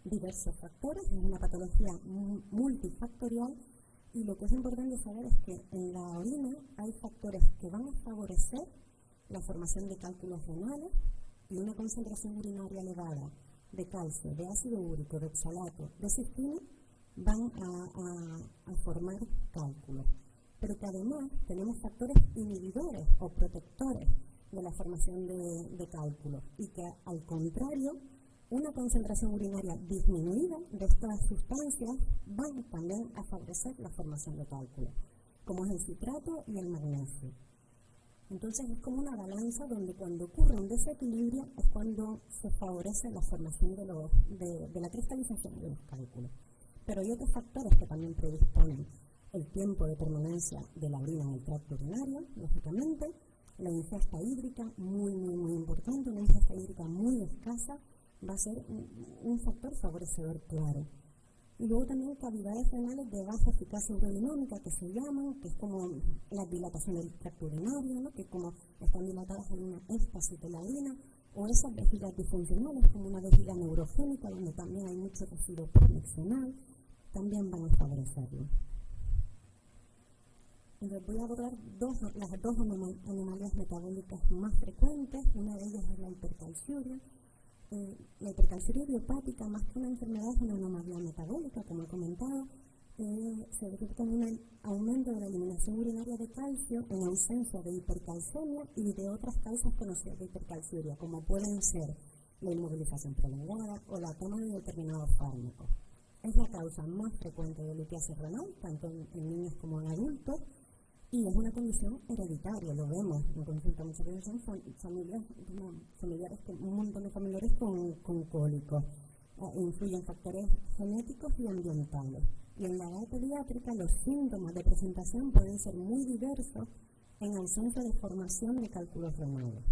diversos factores, es una patología multifactorial, y lo que es importante saber es que en la orina hay factores que van a favorecer la formación de cálculos renales, y una concentración urinaria elevada de calcio, de ácido úrico, de oxalato, de cistina, van a formar cálculos. Pero que además tenemos factores inhibidores o protectores de la formación de cálculos, y que al contrario, una concentración urinaria disminuida de estas sustancias van también a favorecer la formación de cálculos, como es el citrato y el magnesio. Entonces es como una balanza donde cuando ocurre un desequilibrio es cuando se favorece la formación de la cristalización de los cálculos. Pero hay otros factores que también predisponen: el tiempo de permanencia de la orina en el tracto urinario, lógicamente, la ingesta hídrica, muy importante. Una ingesta hídrica muy escasa va a ser un factor favorecedor claro. Y luego también cavidades renales de baja eficacia urodinómica, que se llaman, que es como la dilatación del tracto urinario, ¿no? Que como están dilatadas en una éstasis de la orina, o esas vejigas disfuncionales, como una vejiga neurogénica, donde también hay mucho residuo promisional, también van a favorecerlo. Entonces voy a abordar las dos anomalías metabólicas más frecuentes. Una de ellas es la hipercalciuria. La hipercalciuria idiopática, más que una enfermedad, es una anomalía metabólica, como he comentado. Se detecta un aumento de la eliminación urinaria de calcio en ausencia de hipercalcemia y de otras causas conocidas de hipercalciuria, como pueden ser la inmovilización prolongada o la toma de determinados fármacos. Es la causa más frecuente de litiasis renal, tanto en niños como en adultos, y es una condición hereditaria. Lo vemos en consulta muchas veces, son familiares, un montón de familiares con cólicos. Influyen factores genéticos y ambientales. Y en la edad pediátrica los síntomas de presentación pueden ser muy diversos en ausencia de formación de cálculos renales.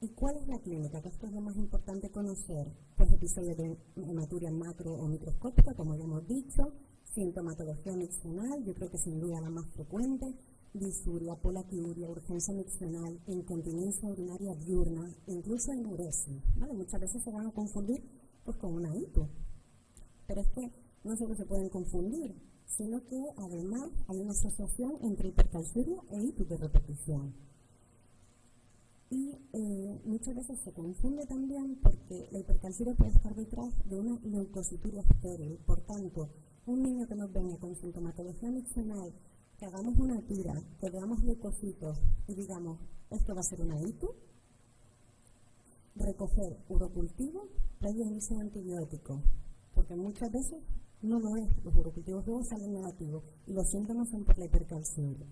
¿Y cuál es la clínica? Que esto es lo más importante conocer. Pues episodios de hematuria macro o microscópica, como ya hemos dicho, sintomatología miccional, yo creo que sin duda la más frecuente, disuria, polaquiuria, urgencia miccional, incontinencia urinaria diurna, incluso enuresis, ¿vale? Muchas veces se van a confundir pues con una hipo, pero es que no solo se pueden confundir, sino que además hay una asociación entre hipercalciuria e hipo de repetición. Y muchas veces se confunde también porque la hipercalciuria puede estar detrás de una leucocituria estéril. Por tanto, un niño que nos venga con sintomatología miccional, que hagamos una tira, que veamos leucocitos y digamos, esto va a ser una hipo, recoger urocultivo previo inicio de antibiótico, porque muchas veces no lo es, los urocultivos luego salen negativos y los síntomas son por la hipercalciuria.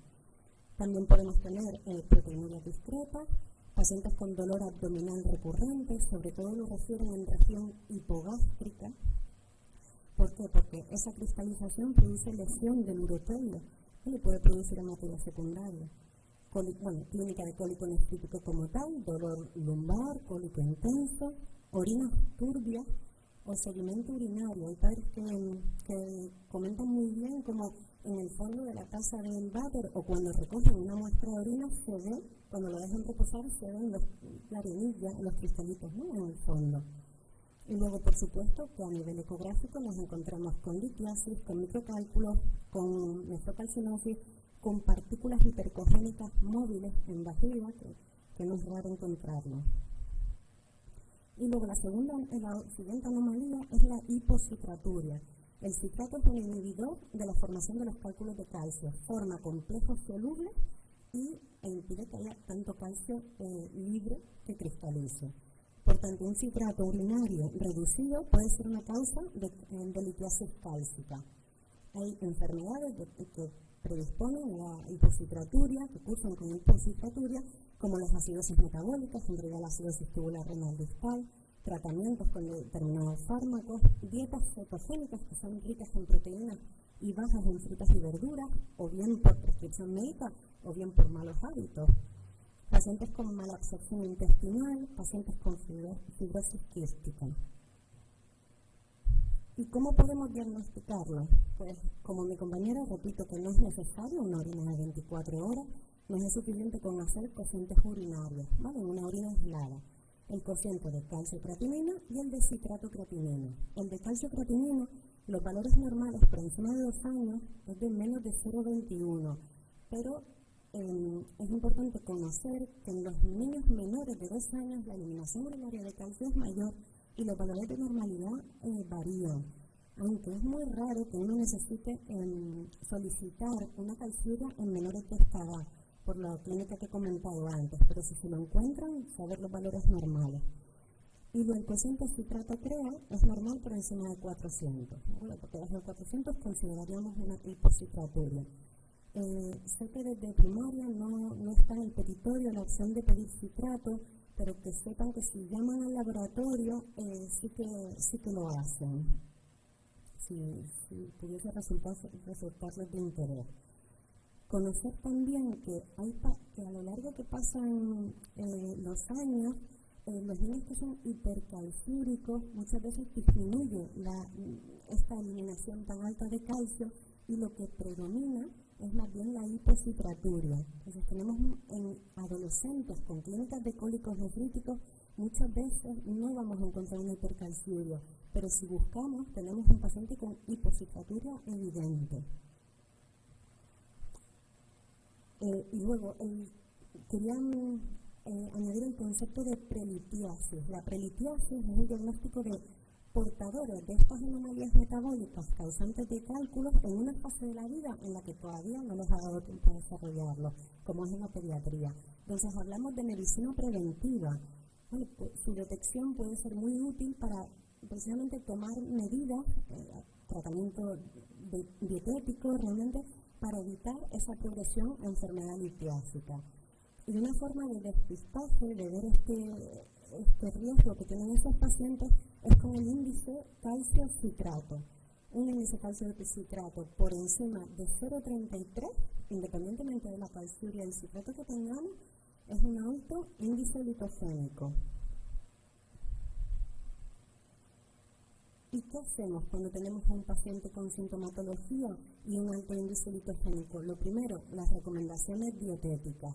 También podemos tener proteinuria discreta, pacientes con dolor abdominal recurrente, sobre todo lo refieren en región hipogástrica. ¿Por qué? Porque esa cristalización produce lesión del urotelio y le puede producir hematuria secundaria. Clínica de cólico nefrítico como tal, dolor lumbar, cólico intenso, orinas turbias o seguimiento urinario. Hay padres que comentan muy bien como en el fondo de la taza del váter o cuando recogen una muestra de orina se ve, cuando lo dejan reposar, se ven la arenilla, los cristalitos, ¿no?, en el fondo. Y luego, por supuesto, que a nivel ecográfico nos encontramos con litiasis, con microcálculos, con nefrocalcinosis, con partículas hipercogénicas móviles en vejiga, que no es raro encontrarlo. Y luego la siguiente anomalía es la hipocitraturia. El citrato es un inhibidor de la formación de los cálculos de calcio, forma complejos solubles e impide que haya tanto calcio libre que cristalice. Por tanto, un citrato urinario reducido puede ser una causa de litiasis cálcica. Hay enfermedades que predisponen a la hipocitraturia, que cursan con hipocitraturia, como las acidosis metabólicas, entre la acidosis tubular renal distal, tratamientos con determinados fármacos, dietas cetogénicas que son ricas en proteínas y bajas en frutas y verduras, o bien por prescripción médica o bien por malos hábitos. pacientes con mala absorción intestinal, pacientes con fibrosis quística. ¿Y cómo podemos diagnosticarlo? Pues, como mi compañera, repito que no es necesario una orina de 24 horas, no es suficiente con hacer cocientes urinarios, ¿vale? Una orina aislada. El cociente de calcio-creatinina y el de citrato-creatinina. El de calcio-creatinina, los valores normales por encima de 2 años es de menos de 0,21, pero es importante conocer que en los niños menores de 2 años la eliminación urinaria de calcio es mayor y los valores de normalidad varían, aunque es muy raro que uno necesite solicitar una calciuria en menores de esta edad, por la clínica que he comentado antes, pero si se lo encuentran, saber los valores normales. Y el cociente citrato-crea es normal por encima de 400, ¿no? Porque bajo de 400 consideraríamos una hipocitraturia. Sé que desde primaria no está en el petitorio la opción de pedir citrato, pero que sepan que si llaman al laboratorio sí que lo hacen, si pudiese resultarles de interés. Conocer también que a lo largo que pasan los años, los niños que son hipercalciúricos muchas veces disminuye esta eliminación tan alta de calcio y lo que predomina es más bien la hipocitraturia. Entonces tenemos en adolescentes con clínicas de cólicos nefríticos, muchas veces no vamos a encontrar una hipercalciuria, pero si buscamos tenemos un paciente con hipocitraturia evidente. Y luego quería añadir el concepto de prelitiasis. La prelitiasis es el diagnóstico de portadores de estas anomalías metabólicas causantes de cálculos en una fase de la vida en la que todavía no les ha dado tiempo a desarrollarlo, como es en la pediatría. Entonces hablamos de medicina preventiva. Bueno, pues, su detección puede ser muy útil para precisamente tomar medidas, tratamiento dietético realmente, para evitar esa progresión a enfermedad litiásica. Y una forma de despistaje, de ver este riesgo que tienen esos pacientes, es con el índice calcio-citrato. Un índice calcio-citrato por encima de 0,33, independientemente de la calciuria y el citrato que tengamos, es un alto índice lipogénico. ¿Y qué hacemos cuando tenemos a un paciente con sintomatología y un alto índice lipogénico? Lo primero, las recomendaciones dietéticas.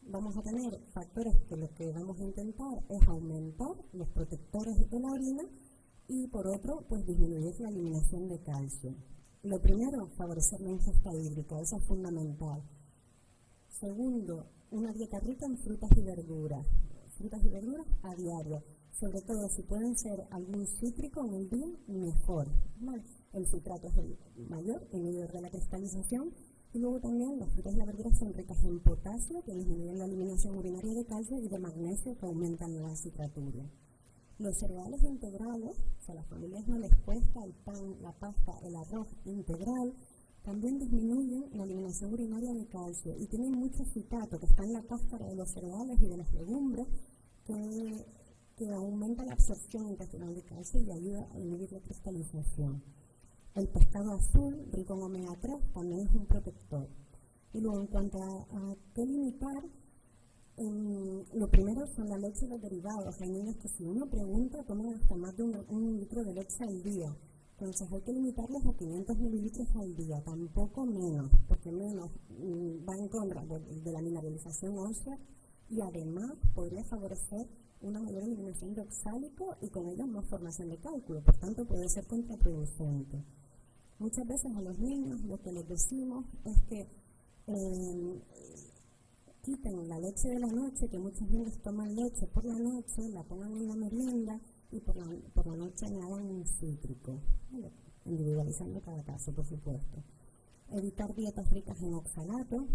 Vamos a tener factores que lo que vamos a intentar es aumentar los protectores de la orina y por otro, pues disminuir la eliminación de calcio. Lo primero, favorecer la ingesta hídrica, eso es fundamental. Segundo, una dieta rica en frutas y verduras a diario. Sobre todo, si pueden ser algún cítrico en el día, mejor, ¿vale? El citrato es el mayor inhibidor de la cristalización. Y luego también las frutas y las verduras son ricas en potasio, que disminuyen la eliminación urinaria de calcio, y de magnesio, que aumentan la citraturia. Los cereales integrales, o sea, a las familias no les cuesta el pan, la pasta, el arroz integral, también disminuyen la eliminación urinaria de calcio y tienen mucho citato que está en la cáscara de los cereales y de las legumbres, que aumenta la absorción intestinal de calcio y ayuda a inhibir la cristalización. El pescado azul, rico en omega 3, también es un protector. Y luego, en cuanto a qué limitar, lo primero son la leche y los derivados. Hay niños que, si uno pregunta, toman hasta más de un litro de leche al día. Entonces hay que limitarlos a 500 mililitros al día, tampoco menos, porque menos va en contra de la mineralización ósea y además podría favorecer una mayor eliminación de oxálico y con ello más formación de cálculo, por tanto puede ser contraproducente. Muchas veces a los niños lo que les decimos es que quiten la leche de la noche, que muchos niños toman leche por la noche, la pongan en la merienda y por la noche añadan un cítrico, ¿vale? Individualizando cada caso, por supuesto. Evitar dietas ricas en oxalato,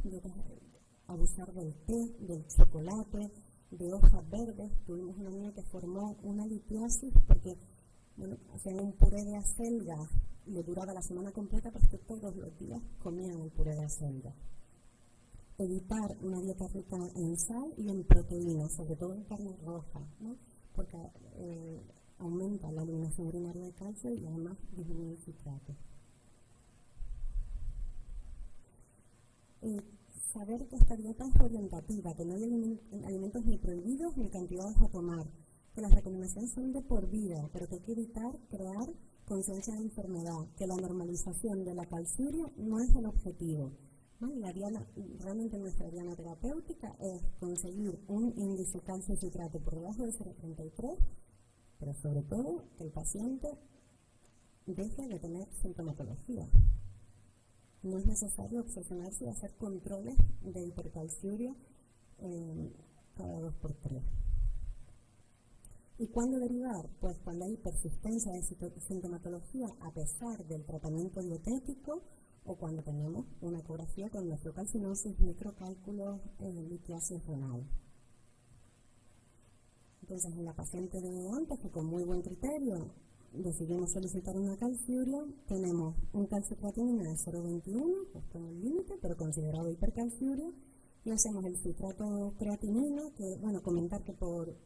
abusar del té, del chocolate, de hojas verdes. Tuvimos una niña que formó una litiasis porque hacían un puré de acelga y le duraba la semana completa porque todos los días comían el puré de acelga. Evitar una dieta rica en sal y en proteínas, sobre todo en carne roja, ¿no? Porque aumenta la eliminación urinaria de calcio y además disminuye el citrato. saber que esta dieta es orientativa, que no hay alimentos ni prohibidos ni cantidades a tomar, que las recomendaciones son de por vida, pero que hay que evitar crear conciencia de enfermedad, que la normalización de la calciuria no es el objetivo. Realmente nuestra diana terapéutica es conseguir un índice calcio-citrato por debajo de 0,33, pero sobre todo que el paciente deje de tener sintomatología. No es necesario obsesionarse y hacer controles de hipercalciuria cada 2x3. ¿Y cuándo derivar? Pues cuando hay persistencia de sintomatología a pesar del tratamiento dietético o cuando tenemos una ecografía con nefrocalcinosis, microcálculos, litiasis renal. Entonces, en la paciente de antes, que con muy buen criterio decidimos solicitar una calciuria, tenemos un calciocreatinina de 0,21, justo en el límite, pero considerado hipercalciuria, y hacemos el citrato creatinina, que, bueno, comentar que por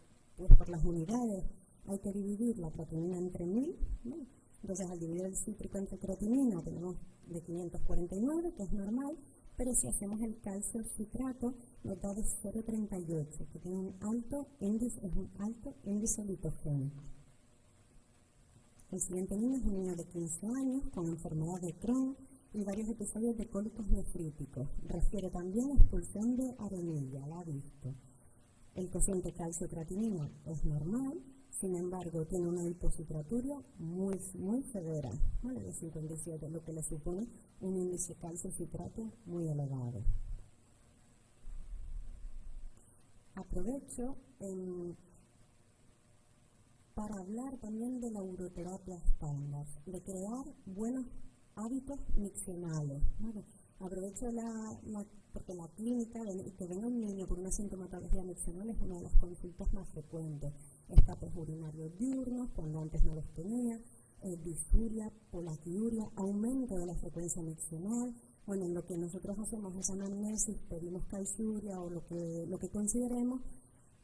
las unidades hay que dividir la creatinina entre 1000, ¿no? Entonces, al dividir el cítrico entre creatinina, tenemos de 549, que es normal, pero si hacemos el calcio citrato, nos da de 0,38, que tiene un alto índice litogénico. El siguiente niño es un niño de 15 años con enfermedad de Crohn y varios episodios de cólicos nefríticos. Refiere también a expulsión de arenilla, la ha visto. El cociente calcio-creatinina es normal, sin embargo, tiene una hipocitraturia muy severa, ¿vale? De 57, lo que le supone un índice calcio-citrato muy elevado. Aprovecho para hablar también de la uroterapia estándar, de crear buenos hábitos miccionales, ¿vale? Aprovecho porque la clínica, que venga un niño con una sintomatología miccional es una de las consultas más frecuentes. Escapes urinarios diurnos, cuando antes no los tenía, disuria, polaquiuria, aumento de la frecuencia miccional. Bueno, en lo que nosotros hacemos esa anamnesis, pedimos calciuria o lo que consideremos,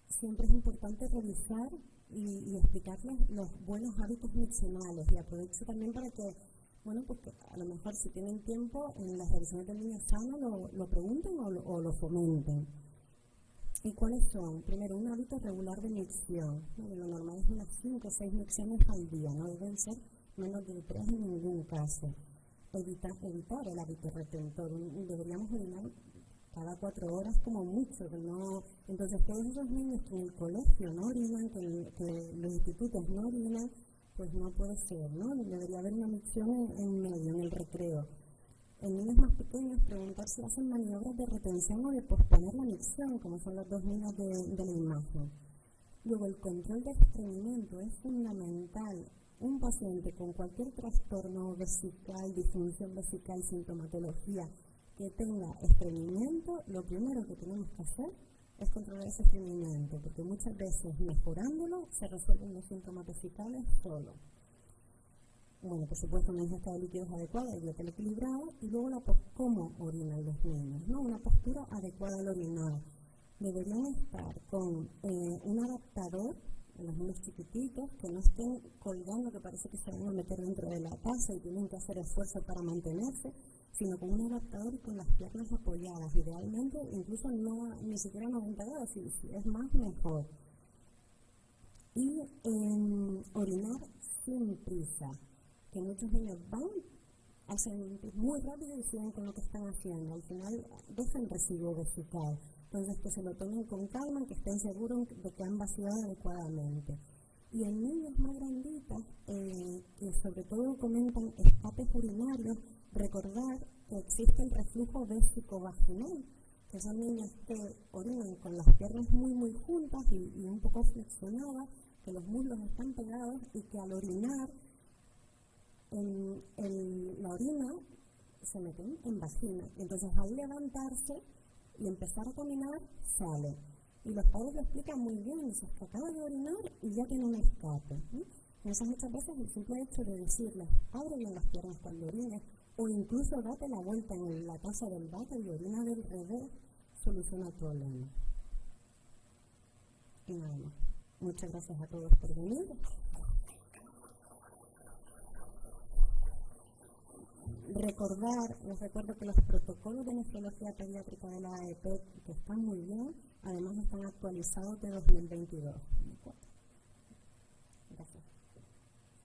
siempre es importante revisar y explicarles los buenos hábitos miccionales. Y aprovecho también para que, bueno, pues que a lo mejor si tienen tiempo, en las revisiones del niño sano lo pregunten o lo fomenten. ¿Y cuáles son? Primero, un hábito regular de micción. Lo normal es unas 5 o 6 micciones al día, no deben ser menos de 3 en ningún caso. Evitar el hábito retentor. Deberíamos orinar cada 4 horas como mucho. ¿No? Entonces, todos esos niños que en el colegio no orinan, que los institutos no orinan, pues no puede ser, ¿no? Debería haber una micción en medio, en el recreo. En niños más pequeños, preguntar si hacen maniobras de retención o de posponer la micción, como son los 2 niños de la imagen. Luego, el control de estreñimiento es fundamental. Un paciente con cualquier trastorno vesical, disfunción vesical, sintomatología que tenga estreñimiento, lo primero que tenemos que hacer es controlar ese estreñimiento, porque muchas veces mejorándolo se resuelven los síntomas vesicales solo. Bueno, por supuesto, una ingesta de líquidos adecuada y dieta equilibrada, y luego cómo orinan los niños, ¿no? Una postura adecuada al orinar. Deberían estar con un adaptador en los niños chiquititos, que no estén colgando, que parece que se van a meter dentro de la taza y tienen que hacer esfuerzo para mantenerse, sino con un adaptador y con las piernas apoyadas, idealmente, incluso ni siquiera 90 grados, si es más, mejor. Y orinar sin prisa, que muchos niños hacen muy rápido y siguen con lo que están haciendo. Al final dejan residuo vesical. Entonces, que se lo tomen con calma, que estén seguros de que han vaciado adecuadamente. Y en niños más granditas, que sobre todo comentan escapes urinarios, recordar que existe el reflujo vésico-vaginal, que son niños que orinan con las piernas muy juntas y un poco flexionadas, que los muslos están pegados y que al orinar, la orina se mete en vagina. Entonces, al levantarse y empezar a caminar, sale. Y los padres lo explican muy bien, dices que acaba de orinar y ya tiene un escape. Entonces, muchas veces el simple hecho de decirles, abre bien las piernas cuando orines, o incluso date la vuelta en la taza del váter y orina del revés, soluciona el problema. Y nada más. Muchas gracias a todos por venir. Les recuerdo que los protocolos de nefrología pediátrica de la AEP, que están muy bien, además están actualizados de 2022.